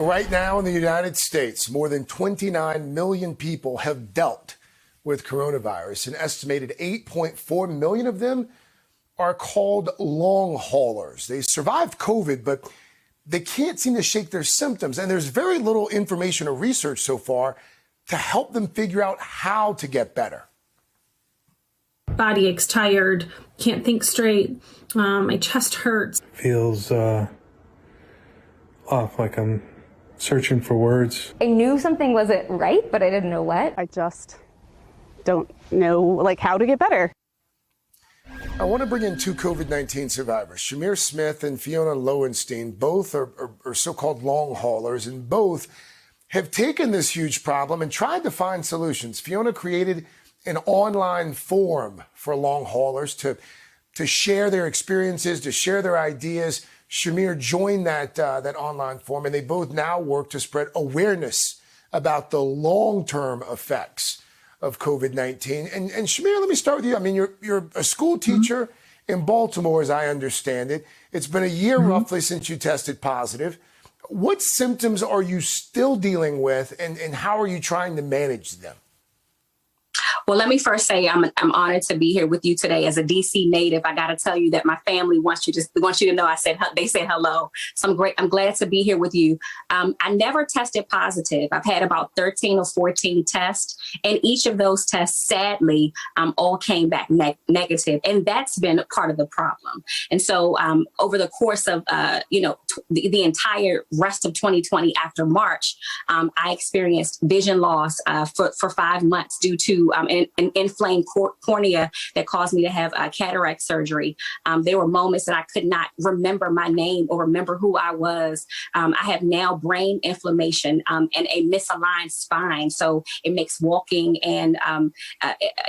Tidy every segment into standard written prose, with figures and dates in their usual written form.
Right now in the United States, more than 29 million people have dealt with coronavirus. An estimated 8.4 million of them are called long haulers. They survived COVID, but they can't seem to shake their symptoms. And there's very little information or research so far to help them figure out how to get better. Body aches, tired, can't think straight. My chest hurts. Feels off, like I'm searching for words. I knew something wasn't right, but I didn't know what. I just don't know how to get better. I want to bring in two COVID-19 survivors, Shamir Smith and Fiona Lowenstein. Both are so-called long haulers, and both have taken this huge problem and tried to find solutions. Fiona created an online forum for long haulers to share their experiences, to share their ideas. Shamir joined that online forum, and they both now work to spread awareness about the long-term effects of COVID-19. And Shamir, let me start with you. I mean, you're a school teacher in Baltimore, as I understand it. It's been a year roughly since you tested positive. What symptoms are you still dealing with, and how are you trying to manage them? Well, let me first say I'm honored to be here with you today. As a DC native, I got to tell you that my family wants you to know they said hello. So I'm glad to be here with you. I never tested positive. I've had about 13 or 14 tests, and each of those tests, sadly, all came back negative, and that's been a part of the problem. And so over the course of the entire rest of 2020 after March, I experienced vision loss for 5 months due to an inflamed cornea that caused me to have cataract surgery. There were moments that I could not remember my name or remember who I was. I have now brain inflammation and a misaligned spine. So it makes walking and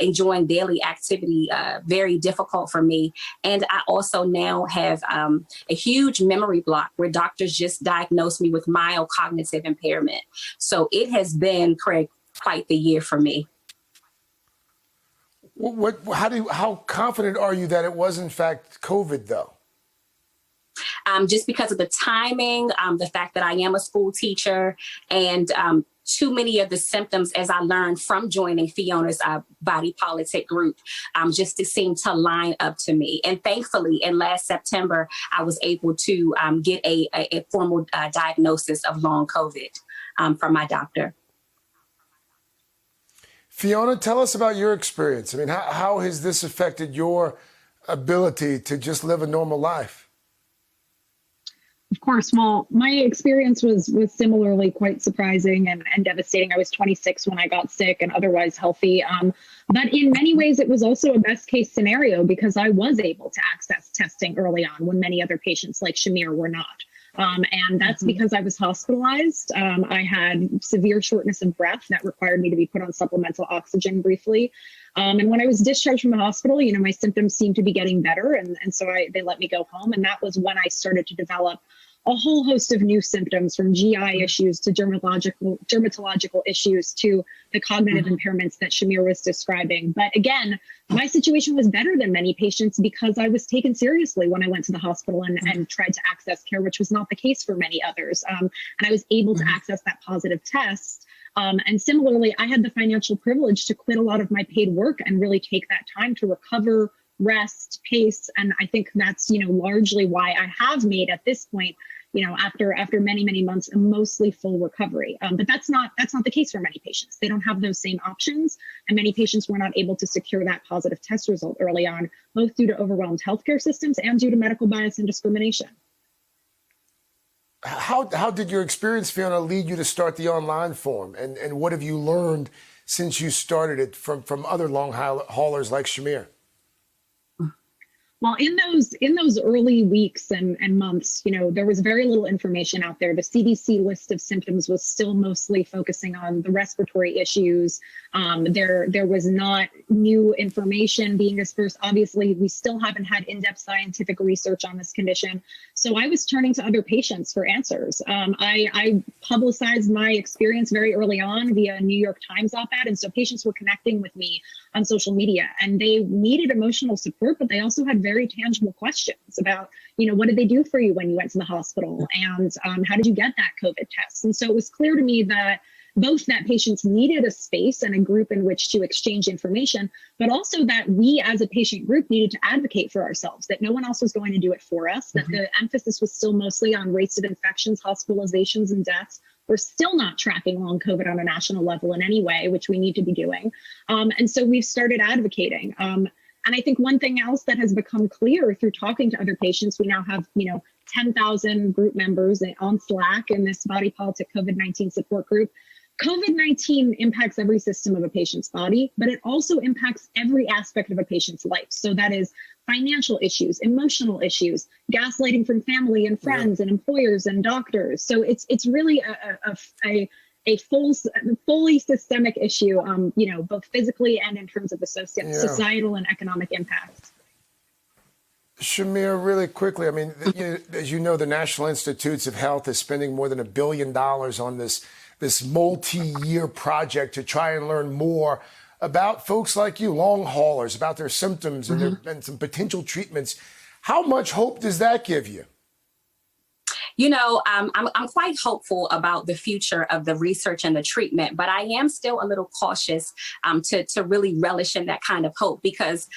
enjoying daily activity very difficult for me. And I also now have a huge memory block where doctors just diagnosed me with mild cognitive impairment. So it has been, Craig, quite the year for me. How confident are you that it was in fact COVID though? Just because of the timing, the fact that I am a school teacher, and too many of the symptoms, as I learned from joining Fiona's body politic group, just to seem to line up to me. And thankfully, in last September, I was able to get a formal diagnosis of long COVID from my doctor. Fiona, tell us about your experience. I mean, how has this affected your ability to just live a normal life? Of course. Well, my experience was similarly quite surprising and devastating. I was 26 when I got sick and otherwise healthy. But in many ways, it was also a best case scenario because I was able to access testing early on when many other patients like Shamir were not. And that's because I was hospitalized. I had severe shortness of breath that required me to be put on supplemental oxygen briefly. And when I was discharged from the hospital, my symptoms seemed to be getting better. And so they let me go home. And that was when I started to develop a whole host of new symptoms, from GI issues to dermatological issues to the cognitive impairments that Shamir was describing. But again, my situation was better than many patients because I was taken seriously when I went to the hospital and tried to access care, which was not the case for many others. And I was able to access that positive test. And similarly, I had the financial privilege to quit a lot of my paid work and really take that time to recover, rest, pace. And I think that's, largely why I have made at this point, after many, many months, a mostly full recovery. But that's not the case for many patients. They don't have those same options. And many patients were not able to secure that positive test result early on, both due to overwhelmed healthcare systems and due to medical bias and discrimination. How did your experience, Fiona, lead you to start the online forum? And what have you learned since you started it from other long haulers like Shamir? Well, in those early weeks and months, there was very little information out there. The CDC list of symptoms was still mostly focusing on the respiratory issues. There was not new information being dispersed. Obviously, we still haven't had in-depth scientific research on this condition. So I was turning to other patients for answers. I publicized my experience very early on via New York Times op-ed. And so patients were connecting with me on social media, and they needed emotional support, but they also had very very tangible questions about, what did they do for you when you went to the hospital? And how did you get that COVID test? And so it was clear to me that both that patients needed a space and a group in which to exchange information, but also that we as a patient group needed to advocate for ourselves, that no one else was going to do it for us, that the emphasis was still mostly on rates of infections, hospitalizations, and deaths. We're still not tracking long COVID on a national level in any way, which we need to be doing. And so we've started advocating. And I think one thing else that has become clear through talking to other patients, we now have, 10,000 group members on Slack in this Body Politic COVID-19 support group. COVID-19 impacts every system of a patient's body, but it also impacts every aspect of a patient's life. So that is financial issues, emotional issues, gaslighting from family and friends and employers and doctors. So it's really a fully systemic issue, both physically and in terms of the societal and economic impacts. Shamir, really quickly, I mean, as you know, the National Institutes of Health is spending more than $1 billion on this multi-year project to try and learn more about folks like you, long haulers, about their symptoms and some potential treatments. How much hope does that give you? I'm quite hopeful about the future of the research and the treatment, but I am still a little cautious to really relish in that kind of hope because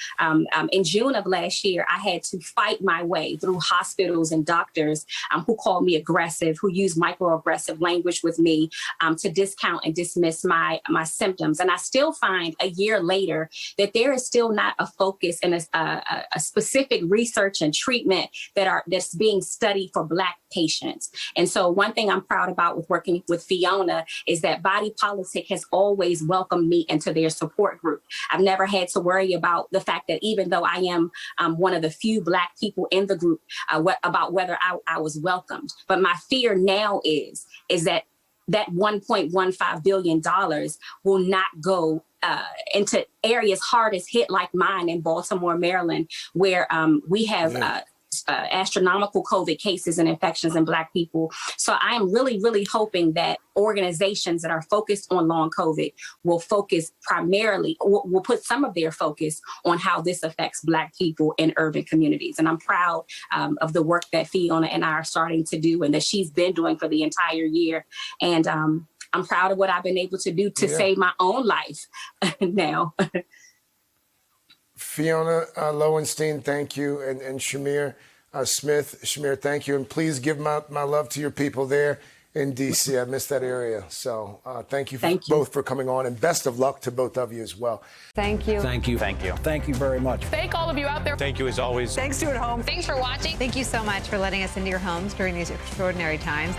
in June of last year, I had to fight my way through hospitals and doctors who called me aggressive, who used microaggressive language with me to discount and dismiss my symptoms. And I still find a year later that there is still not a focus and a specific research and treatment that's being studied for Black patients. And so one thing I'm proud about with working with Fiona is that Body Politic has always welcomed me into their support group. I've never had to worry about the fact that even though I am one of the few Black people in the group, about whether I was welcomed. But my fear now is that $1.15 billion will not go into areas hardest hit like mine in Baltimore, Maryland, where we have astronomical COVID cases and infections in Black people. So I am really, really hoping that organizations that are focused on long COVID will focus primarily, will put some of their focus on how this affects Black people in urban communities. And I'm proud of the work that Fiona and I are starting to do and that she's been doing for the entire year. And I'm proud of what I've been able to do to save my own life now. Fiona Lowenstein, thank you. And Shamir Smith. Shamir, thank you. And please give my love to your people there in D.C. I miss that area. So thank you both for coming on, and best of luck to both of you as well. Thank you. Thank you. Thank you. Thank you very much. Thank all of you out there. Thank you as always. Thanks to you at home. Thanks for watching. Thank you so much for letting us into your homes during these extraordinary times.